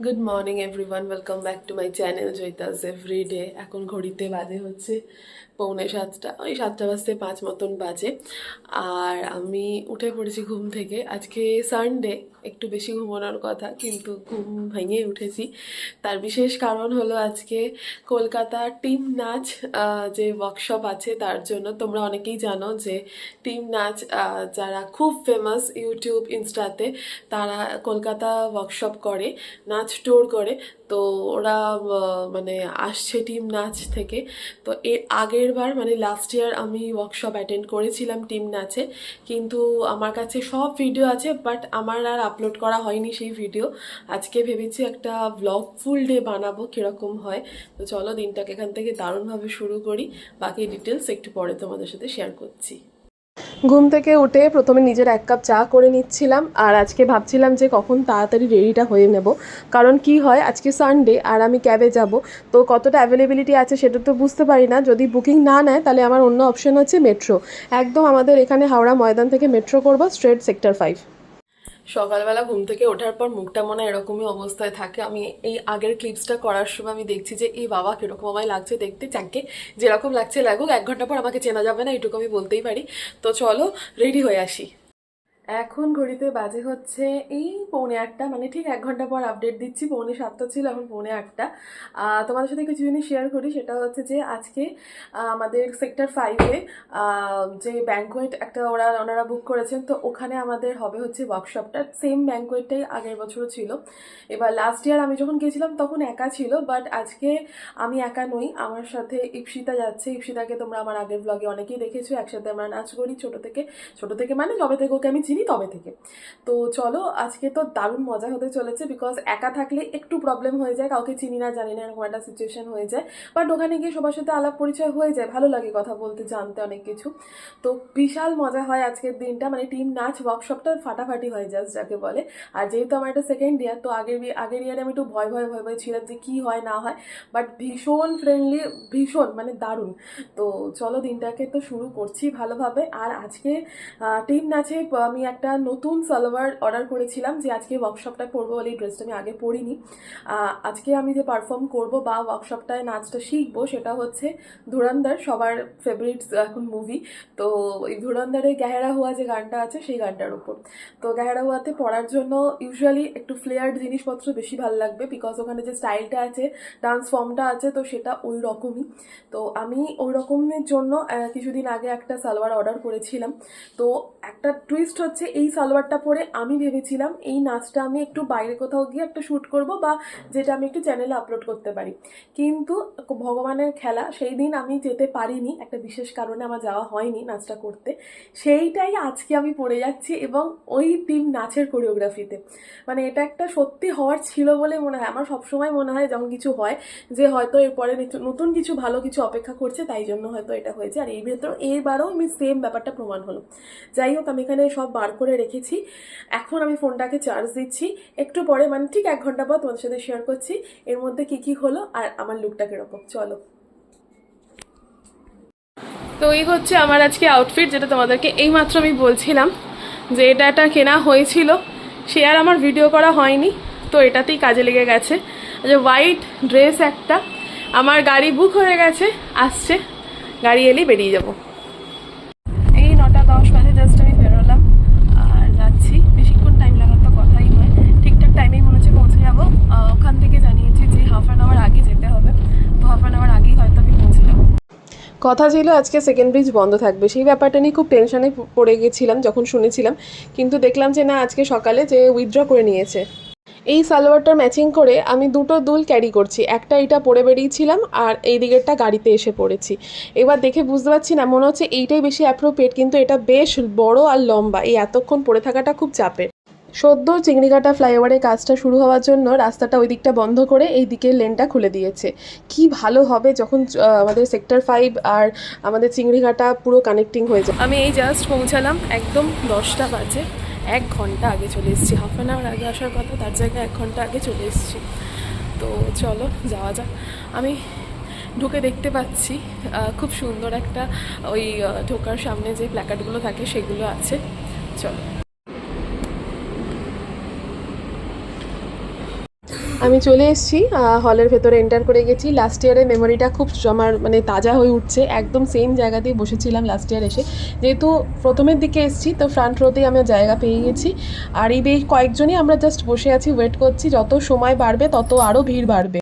Good morning everyone, welcome back to my channel Joyita's everyday. এখন ঘড়িতে বাজে হচ্ছে 6:45, ওই 7:05 মতন বাজে। আর আমি উঠে পড়েছি ঘুম থেকে। আজকে সানডে, একটু বেশি ঘুমানোর কথা, কিন্তু ঘুম ভেঙে উঠেছি। তার বিশেষ কারণ হলো আজকে কলকাতা টিম নাচ যে ওয়ার্কশপ আছে তার জন্য। তোমরা অনেকেই জানো যে টিম নাচ যারা খুব ফেমাস ইউটিউব ইনস্টাতে, তারা কলকাতা ওয়ার্কশপ করে, নাচ ট্যুর করে। তো ওরা মানে আসছে টিম নাচ থেকে। তো এর আগের বার মানে লাস্ট ইয়ার আমি ওয়ার্কশপ অ্যাটেন্ড করেছিলাম টিম নাচে, কিন্তু আমার কাছে সব ভিডিও আছে, বাট আমার আর আপলোড করা হয়নি সেই ভিডিও। আজকে ভেবেছি একটা ব্লগ ফুল ডে বানাবো, কীরকম হয়। তো চলো দিনটাকে এখান থেকে দারুণভাবে শুরু করি। বাকি ডিটেলস একটু পরে তোমাদের সাথে শেয়ার করছি। ঘুম থেকে উঠে প্রথমে নিজের 1 কাপ চা করে নিচ্ছিলাম, আর আজকে ভাবছিলাম যে কখন তাড়াতাড়ি রেডিটা হয়ে নেব। কারণ কি হয়, আজকে সানডে আর আমি ক্যাবে যাব, তো কতটা অ্যাভেলেবিলিটি আছে সেটা তো বুঝতে পারি না। যদি বুকিং না নেয় তাহলে আমার অন্য অপশন হচ্ছে মেট্রো। একদম আমাদের এখানে হাওড়া ময়দান থেকে মেট্রো করবো স্ট্রেট সেক্টর 5। সকালবেলা ঘুম থেকে ওঠার পর মুখটা মনে এরকমই অবস্থায় থাকে। আমি এই আগের ক্লিপসটা করার সময় আমি দেখছি যে এই বাবা কিরকম আমায় লাগছে দেখতে। চাকে যেরকম লাগছে লাগুক, 1 ঘন্টা পর আমাকে চেনা যাবে না, এটুকু আমি বলতেই পারি। তো চলো রেডি হয়ে আসি। এখন ঘড়িতে বাজে হচ্ছে এই 6:45, মানে ঠিক 1 ঘন্টা পর আপডেট দিচ্ছি। 6:45 ছিল, এখন 6:45। তোমাদের সাথে কিছু জিনিস শেয়ার করি। সেটা হচ্ছে যে আজকে আমাদের সেক্টর 5-এ যে ব্যাঙ্কোয়েট একটা ওনারা বুক করেছেন, তো ওখানে আমাদের হবে হচ্ছে ওয়ার্কশপটা। সেম ব্যাঙ্কোয়েটটাই আগের বছরও ছিল। এবার লাস্ট ইয়ার আমি যখন গেছিলাম তখন একা ছিল, বাট আজকে আমি একা নই, আমার সাথে ইপসিতা যাচ্ছে। ইপসিতাকে তোমরা আমার আগের ব্লগে অনেকেই দেখেছো, একসাথে আমরা নাচ করি ছোট থেকে। ছোট থেকে মানে যবে থেকে ওকে আমি চিনি তবে থেকে। তো চলো আজকে তো দারুণ মজা হতে চলেছে, বিকজ একা থাকলে একটু প্রবলেম হয়ে যায়, কাউকে চিনি না জানি না এরকম একটা সিচুয়েশন হয়ে যায়। বাট ওখানে গিয়ে সবার সাথে আলাপ পরিচয় হয়ে যায়, ভালো লাগে কথা বলতে, জানতে অনেক কিছু। তো বিশাল মজা হয় আজকের দিনটা, মানে টিম নাচ ওয়ার্কশপটা ফাটাফাটি হয় জাস্ট যাকে বলে। আর যেহেতু আমার এটা সেকেন্ড ইয়ার, তো আগের ইয়ারে আমি একটু ভয় ভয় ভয় ভয় ছিলাম যে কী হয় না হয়, বাট ভীষণ ফ্রেন্ডলি, ভীষণ মানে দারুণ। তো চলো দিনটাকে তো শুরু করছি ভালোভাবে। আর আজকে টিম নাচে আমি একটা নতুন সালোয়ার অর্ডার করেছিলাম, যে আজকে ওয়ার্কশপটা করবো বলে এই ড্রেসটা আমি আগে পরিনি। আজকে আমি যে পারফর্ম করব বা ওয়ার্কশপটায় নাচটা শিখবো সেটা হচ্ছে ধুরন্ধর, সবার ফেভারিট এখন মুভি। তো এই ধুরন্ধরের গেহেরা হুয়া যে গানটা আছে সেই গানটার উপর। তো গেহেরা হুয়াতে পড়ার জন্য ইউজুয়ালি একটু ফ্লেয়ার্ড জিনিসপত্র বেশি ভালো লাগবে, বিকজ ওখানে যে স্টাইলটা আছে, ডান্স ফর্মটা আছে, তো সেটা ওই রকমই। তো আমি ওই রকমের জন্য কিছুদিন আগে একটা সালোয়ার অর্ডার করেছিলাম। তো একটা টুইস্ট হচ্ছে, এই সালোয়ারটা পরে আমি ভেবেছিলাম এই নাচটা আমি একটু বাইরে কোথাও গিয়ে একটা শ্যুট করব, বা যেটা আমি একটু চ্যানেলে আপলোড করতে পারি। কিন্তু ভগবানের খেলা, সেই দিন আমি যেতে পারিনি, একটা বিশেষ কারণে আমার যাওয়া হয়নি নাচটা করতে। সেইটাই আজকে আমি পড়ে যাচ্ছি, এবং ওই টিম নাচের কোরিওগ্রাফিতে। মানে এটা একটা সত্যি হওয়ার ছিল বলে মনে হয়। আমার সবসময় মনে হয় যখন কিছু হয় যে হয়তো এরপরে নতুন কিছু ভালো কিছু অপেক্ষা করছে, তাই জন্য হয়তো এটা হয়েছে। আর এই ভেতর এবারও আমি সেম ব্যাপারটা প্রমাণ হলো। যাই হোক, আমি এখানে সব বার করে রেখেছি। এখন আমি ফোনটাকে চার্জ দিচ্ছি, একটু পরে মানে ঠিক 1 ঘন্টা পর তোমাদের সাথে শেয়ার করছি এর মধ্যে কি কি হলো আর আমার লুকটা কিরকম। চলো। তো এই হচ্ছে আমার আজকে আউটফিট, যেটা তোমাদেরকে এইমাত্র আমি বলছিলাম যে এটা কেনা হয়েছিল, সে আর আমার ভিডিও করা হয়নি, তো এটাতেই কাজে লেগে গেছে। যে হোয়াইট ড্রেস একটা, আমার গাড়ি বুক হয়ে গেছে, আসছে, গাড়ি এলেই বেরিয়ে যাবো। এই 9:10 বাজে জাস্ট আমি বেরোলাম, আর যাচ্ছি। বেশিক্ষণ টাইম লাগার তো কথাই নয়, ঠিকঠাক টাইমেই মনে হচ্ছে পৌঁছে যাবো। ওখান থেকে জানিয়েছি যে হাফ অ্যান আওয়ার আগে যেতে হবে, তো হাফ অ্যান আওয়ার আগেই হয়তো আমি পৌঁছে যাবো। কথা ছিল আজকে সেকেন্ড ব্রিজ বন্ধ থাকবে, সেই ব্যাপারটা নিয়ে খুব টেনশনে পড়ে গেছিলাম যখন শুনেছিলাম, কিন্তু দেখলাম যে না, আজকে সকালে যে উইথড্র করে নিয়েছে। এই সালোয়ারটার ম্যাচিং করে আমি দুটো দুল ক্যারি করছি, একটা এটা পরে বেরিয়েছিলাম আর এই দিকেরটা গাড়িতে এসে পড়েছি। এবার দেখে বুঝতে পারছি না, মনে হচ্ছে এইটাই বেশি অ্যাপ্রোপ্রিয়েট, কিন্তু এটা বেশ বড় আর লম্বা, এই এতক্ষণ পরে থাকাটা খুব চাপের। সদ্য চিংড়িঘাটা ফ্লাইওভারের কাজটা শুরু হওয়ার জন্য রাস্তাটা ওই দিকটা বন্ধ করে এই দিকের লেনটা খুলে দিয়েছে। কি ভালো হবে যখন আমাদের সেক্টর 5 আর আমাদের চিংড়িঘাটা পুরো কানেক্টিং হয়ে যায়। আমি এই জাস্ট পৌঁছালাম, একদম 10টা বাজে। 1 ঘন্টা আগে চলে এসেছি, হাফ অ্যান আওয়ার আগে আসার কথা, তার জায়গায় 1 ঘন্টা আগে চলে এসেছি। তো চলো যাওয়া যাক। আমি ঢুকে দেখতে পাচ্ছি খুব সুন্দর একটা ওই ঢোকার সামনে যে প্ল্যাকার্ডগুলো থাকে সেগুলো আছে। চলো। আমি চলে এসেছি হলের ভেতরে, এন্টার করে গেছি। লাস্ট ইয়ারের মেমোরিটা খুব আমার মানে তাজা হয়ে উঠছে। একদম সেম জায়গাতেই বসেছিলাম লাস্ট ইয়ার এসে, যেহেতু প্রথমের দিকে এসেছি তো ফ্রন্ট রোতেই আমি জায়গা পেয়ে গেছি। আর এই বেশ কয়েকজনই আমরা জাস্ট বসে আছি, ওয়েট করছি। যত সময় বাড়বে তত আরও ভিড় বাড়বে।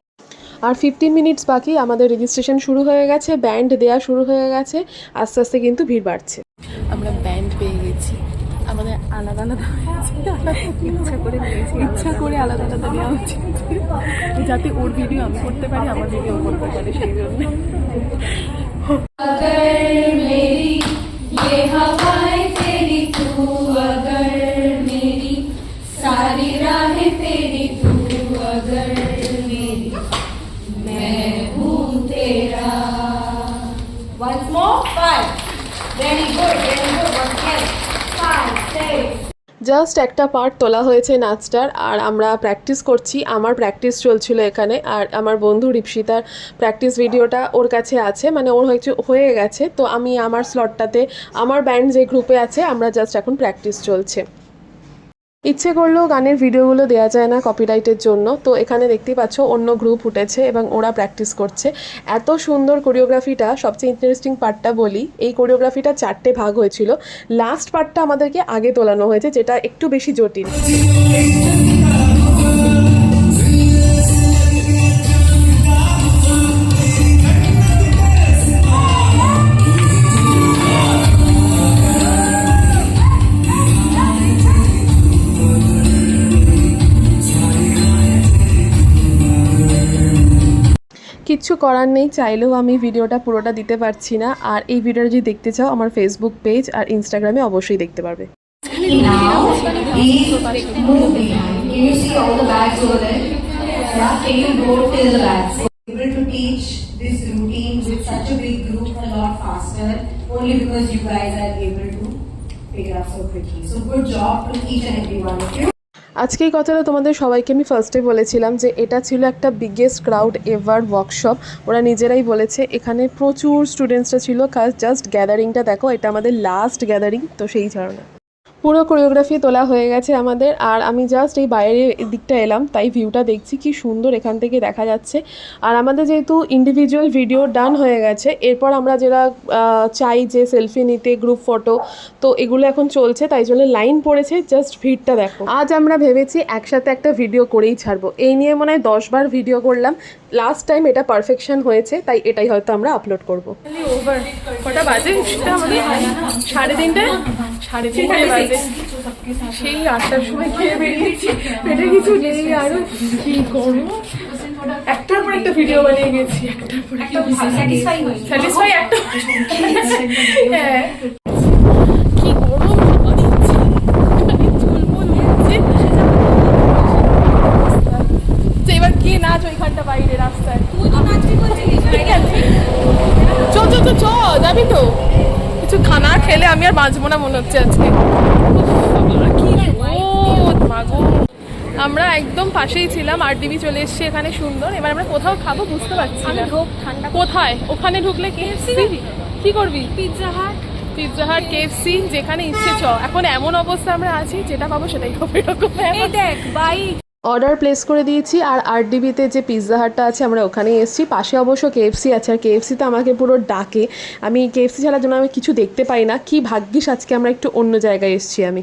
আর 15 মিনিটস বাকি, আমাদের রেজিস্ট্রেশন শুরু হয়ে গেছে, ব্যান্ড দেওয়া শুরু হয়ে গেছে। আস্তে আস্তে কিন্তু ভিড় বাড়ছে। আমরা ব্যান্ড পেয়ে গেছি, আমাদের আলাদা আলাদা ইচ্ছা করে আলাদা আলাদা নেওয়া উচিত, যাতে ওর ভিডিও আমি করতে পারি, আমার ভিডিও করতে পারি, সেই জন্য। Once more, 5. Very good, very good. Once again, 5, 6. Just একটা পার্ট তোলা হয়েছে নাচটার, আর আমরা প্র্যাকটিস করছি। আমার প্র্যাকটিস চলছিল এখানে, আর আমার বন্ধু রিপসিতার প্র্যাকটিস ভিডিওটা ওর কাছে আছে, মানে ওর হয়ে গেছে। তো আমি আমার স্লটটাতে, আমার ব্যান্ড যে গ্রুপে আছে, আমরা জাস্ট এখন প্র্যাকটিস চলছে। ইচ্ছে করলেও গানের ভিডিওগুলো দেওয়া যায় না কপিরাইটের জন্য। তো এখানে দেখতেই পাচ্ছ অন্য গ্রুপ উঠেছে এবং ওরা প্র্যাকটিস করছে। এত সুন্দর কোরিওগ্রাফিটা। সবচেয়ে ইন্টারেস্টিং পার্টটা বলি, এই কোরিওগ্রাফিটা 4টে ভাগ হয়েছিল। লাস্ট পার্টটা আমাদেরকে আগে তোলানো হয়েছে, যেটা একটু বেশি জটিল। কিচ্ছু করার নেই, চাইলেও আমি ভিডিওটা পুরোটা দিতে পারছি না। আর এই ভিডিওটা যদি দেখতে চাও, আমার ফেসবুক পেজ আর ইনস্টাগ্রামে অবশ্যই দেখতে পারবে। Now, please move behind. Can you see all the bags over there? Yeah, can you go till the bags? Able to teach this routine with such a big group a lot faster, only because you guys are able to pick it up so quickly. So good job to each and every one of you. আজকে এই কথাটা তোমাদের সবাইকে আমি ফার্স্টে বলেছিলাম যে এটা ছিল একটা বিগেস্ট ক্রাউড এভার ওয়ার্কশপ। ওরা নিজেরাই বলেছে এখানে প্রচুর স্টুডেন্টসরা ছিল। জাস্ট গ্যাদারিংটা দেখো, এটা আমাদের লাস্ট গ্যাদারিং, তো সেই কারণে পুরো কোরিওগ্রাফি তোলা হয়ে গেছে আমাদের। আর আমি জাস্ট এই বাইরের দিকটা এলাম, তাই ভিউটা দেখছি কি সুন্দর এখান থেকে দেখা যাচ্ছে। আর আমাদের যেহেতু ইন্ডিভিজুয়াল ভিডিও ডান হয়ে গেছে, এরপর আমরা যারা চাই যে সেলফি নিতে, গ্রুপ ফটো, তো এগুলো এখন চলছে, তাই জন্য লাইন পড়েছে। জাস্ট ভিড়টা দেখো। আজ আমরা ভেবেছি একসাথে একটা ভিডিও করেই ছাড়বো। এই নিয়ে মনে হয় 10 বার ভিডিও করলাম, লাস্ট টাইম এটা পারফেকশন হয়েছে, তাই এটাই হয়তো আমরা আপলোড করবো। ওভার কটা বাজে? 3:30, 3:30 বাজে। সেই 8টার সময় খেয়ে বেরিয়েছি, পেটে কিছু নেই। আরো কি করবো, একটার পর একটা ভিডিও বানিয়ে গেছি, একটার পর একটা স্যাটিসফাই একটা। হ্যাঁ, কি গরম দিচ্ছে, ঝুলমুল হচ্ছে। এবার কে নাচ ওইখানটা বাইরে রাস্তায়? চল চল চল, যাবি তো? কিছু খানা খেলে আমি আর বাঁচবো না মনে হচ্ছে আজকে। আমরা একদম পাশেই ছিলাম, RDB চলে এসেছি এখানে, সুন্দর। এবার আমরা কোথাও খাবো বুঝতে পারছি না কোথায়। ওখানে ঢুকলে কি করবি? পিৎজা হাট, KFC, যেখানে ইচ্ছে চ। এখন এমন অবস্থা আমরা আছি, যেটা পাবো সেটাই খাবো, এরকম। দেখ বাইক অর্ডার প্লেস করে দিয়েছি। আর RDBতে যে পিৎজা হাটটা আছে, আমরা ওখানেই এসেছি। পাশে অবশ্য KFC আছে, আর KFCতে আমাকে পুরো ডাকে। আমি KFC ছাড়ার জন্য আমি কিছু দেখতে পাই না। কি ভাগ্যিস আজকে আমরা একটু অন্য জায়গায় এসেছি। আমি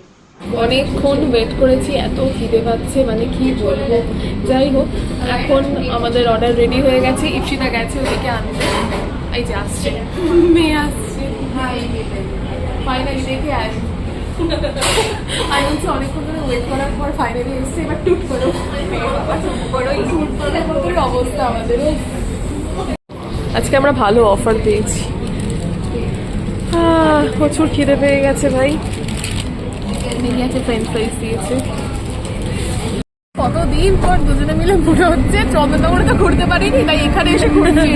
অনেকক্ষণ ওয়েট করেছি, এত খিদে পাচ্ছে, মানে কি বলবো। যাই হোক, এখন আমাদের অর্ডার রেডি হয়ে গেছে। ইপসিতা গেছে ওদিকে আনতে, এই যে আসছে, মেয়ে আসছে। ফাইনালি দেখে আয়। আমি বলছি অনেকক্ষণ ধরে ওয়েট করার পর ফাইনালি এসছে, এবার টুট করো। অবস্থা আমাদের আজকে আমরা ভালো অফার পেয়েছি। প্রচুর খিদে পেয়ে গেছে ভাই। ফ্রেঞ্চ ফ্রাইস দিয়েছে। কতদিন পর দুজনে মিলে ঘুরে হচ্ছে। চন্দ্রনগরে তো ঘুরতে পারিনি, তাই এখানে এসে ঘুরছি।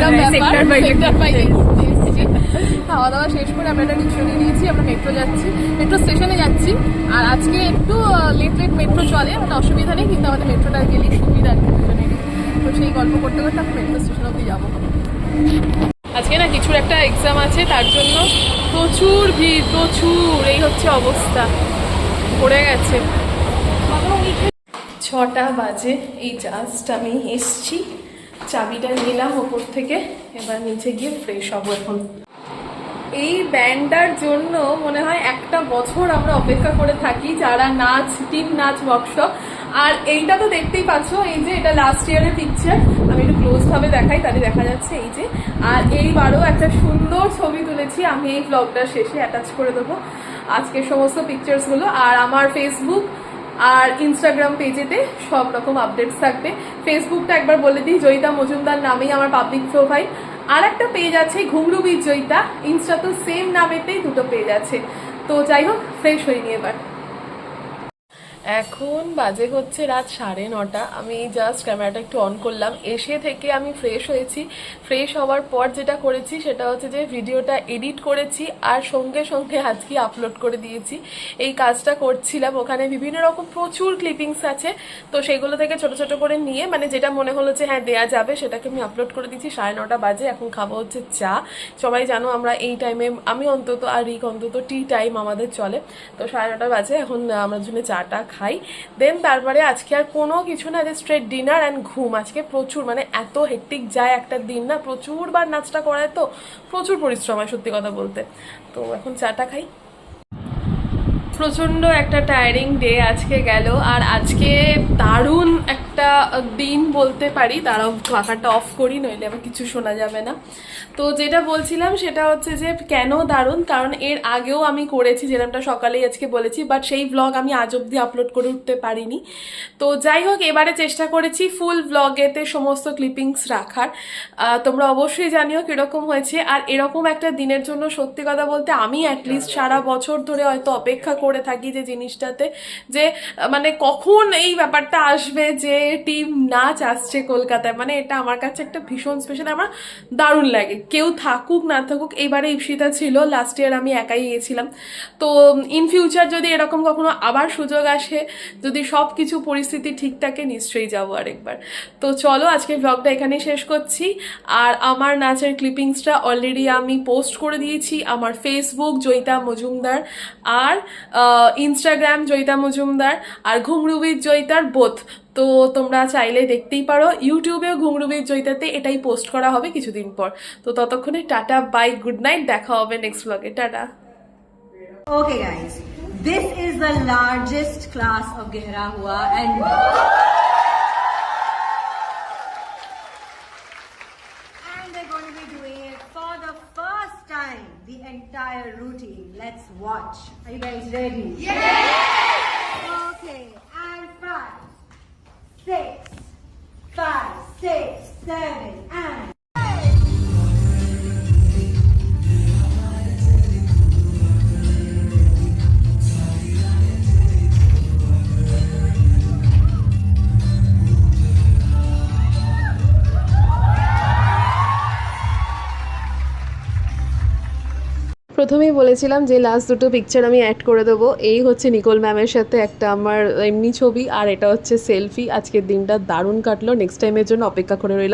খাওয়া দাওয়া শেষ করে আমরা একটা রিক্সা নিয়ে নিয়েছি, আমরা মেট্রো যাচ্ছি, মেট্রো স্টেশনে যাচ্ছি। আর আজকে একটু লেট মেট্রো চলে, আমাদের অসুবিধা নেই, কিন্তু আমাদের মেট্রোটা গেলেই সুবিধা আর কি। তো সেই গল্প করতে করতে আমরা মেট্রো স্টেশন অব্দি যাবো। আজকে না কিছুর একটা এক্সাম আছে, তার জন্য প্রচুর ভিড়, প্রচুর। এই হচ্ছে অবস্থা, পড়ে গেছে। 6টা বাজে, এই জাস্ট আমি এসছি, চাবিটা নিলাম ওপর থেকে, এবার নিচে গিয়ে ফ্রেশ হবো এখন। এই ব্যান্ডটার জন্য মনে হয় একটা বছর আমরা অপেক্ষা করে থাকি যারা নাচ টিম নাচ ওয়ার্কশপ। আর এইটা তো দেখতেই পাচ্ছ, এই যে এটা লাস্ট ইয়ারের পিকচার, আমি একটু ক্লোজ ভাবে দেখাই তাহলে দেখা যাচ্ছে এই যে। আর এইবারও একটা সুন্দর ছবি তুলেছি, আমি এই ব্লগটার শেষে অ্যাটাচ করে দেবো আজকের সমস্ত পিকচার্সগুলো। আর আমার ফেসবুক আর ইনস্টাগ্রাম পেজেতে সব রকম আপডেটস থাকবে। ফেসবুকটা একবার বলে দিই, জয়িতা মজুমদার নামেই আমার পাবলিক প্রোফাইল। আর একটা পেজ আছে ঘুংরু উইথ জয়িতা, ইনস্টা তো সেম নামেতেই দুটো পেজ আছে। তো যাই হোক, ফ্রেশ হয়ে নিয়ে এবার। এখন বাজে হচ্ছে রাত 9:30। আমি জাস্ট ক্যামেরাটা একটু অন করলাম, এসে থেকে আমি ফ্রেশ হয়েছি। ফ্রেশ হওয়ার পর যেটা করেছি সেটা হচ্ছে যে ভিডিওটা এডিট করেছি আর সঙ্গে সঙ্গে আজকে আপলোড করে দিয়েছি। এই কাজটা করছিলাম, ওখানে বিভিন্ন রকম প্রচুর ক্লিপিংস আছে, তো সেগুলো থেকে ছোট ছোট করে নিয়ে মানে যেটা মনে হলো যে হ্যাঁ দেয়া যাবে সেটাকে আমি আপলোড করে দিয়েছি। 9:30 বাজে, এখন খাবো হচ্ছে চা। সবাই জানো আমরা এই টাইমে, আমি অন্তত আর রিক অন্তত টি টাইম আমাদের চলে। তো 9:30 বাজে, এখন আমার জন্য চাটা খাই, দেন তারপরে আজকে আর কোনো কিছু না, যে স্ট্রেট ডিনার অ্যান্ড ঘুম। আজকে প্রচুর মানে এত হেক্টিক যায় একটা দিন না, প্রচুর বার নাচটা করায় তো প্রচুর পরিশ্রম হয় সত্যি কথা বলতে। তো এখন চাটা খাই। প্রচণ্ড একটা টায়ারিং ডে আজকে গেল, আর আজকে দারুণ একটা দিন বলতে পারি। দাঁড়াও পাখাটা অফ করি, নইলে আবার কিছু শোনা যাবে না। তো যেটা বলছিলাম সেটা হচ্ছে যে কেন দারুণ, কারণ এর আগেও আমি করেছি যেরকমটা সকালেই আজকে বলেছি, বাট সেই ব্লগ আমি আজ অব্দি আপলোড করে উঠতে পারিনি। তো যাই হোক, এবারে চেষ্টা করেছি ফুল ব্লগেতে সমস্ত ক্লিপিংস রাখার। তোমরা অবশ্যই জানিও কিরকম হয়েছে। আর এরকম একটা দিনের জন্য সত্যি কথা বলতে আমি অ্যাটলিস্ট সারা বছর ধরে হয়তো অপেক্ষা করে থাকি যে জিনিসটাতে, যে মানে কখন এই ব্যাপারটা আসবে যে টিম নাচ আসছে কলকাতায়। মানে এটা আমার কাছে একটা ভীষণ স্পেশাল, আমার দারুণ লাগে, কেউ থাকুক না থাকুক। এবারে ইপসিতা ছিল, লাস্ট ইয়ার আমি একাই গিয়েছিলাম। তো ইন ফিউচার যদি এরকম কখনো আবার সুযোগ আসে, যদি সব কিছু পরিস্থিতি ঠিক থাকে, নিশ্চয়ই যাবো আরেকবার। তো চলো আজকে ব্লগটা এখানেই শেষ করছি। আর আমার নাচের ক্লিপিংসটা অলরেডি আমি পোস্ট করে দিয়েছি আমার ফেসবুক জয়িতা মজুমদার আর ইনস্টাগ্রাম জয়িতা মজুমদার আর ঘুংরু উইথ জয়িতার বোথ। তো তোমরা চাইলে দেখতেই পারো, ইউটিউবেও ঘুংরু উইথ জয়িতাতে এটাই পোস্ট করা হবে কিছুদিন পর। তো ততক্ষণে টাটা, বাই, গুড নাইট, দেখা হবে নেক্সট ব্লগে, tata. Okay guys, this is the largest class of Gehra Hua and they're going to be doing it for the first time, the entire routine. Let's watch. Are you guys ready? Yes! Okay, and 5, 6, 5, 6, 7, and প্রথমেই বলেছিলাম যে last দুটো picture আমি add করে দেবো। এই হচ্ছে Nicole ম্যামের সাথে একটা আমার এমনি ছবি, আর এটা হচ্ছে সেলফি। আজকের দিনটা দারুণ কাটলো, নেক্সট টাইমের জন্য অপেক্ষা করে রইলাম।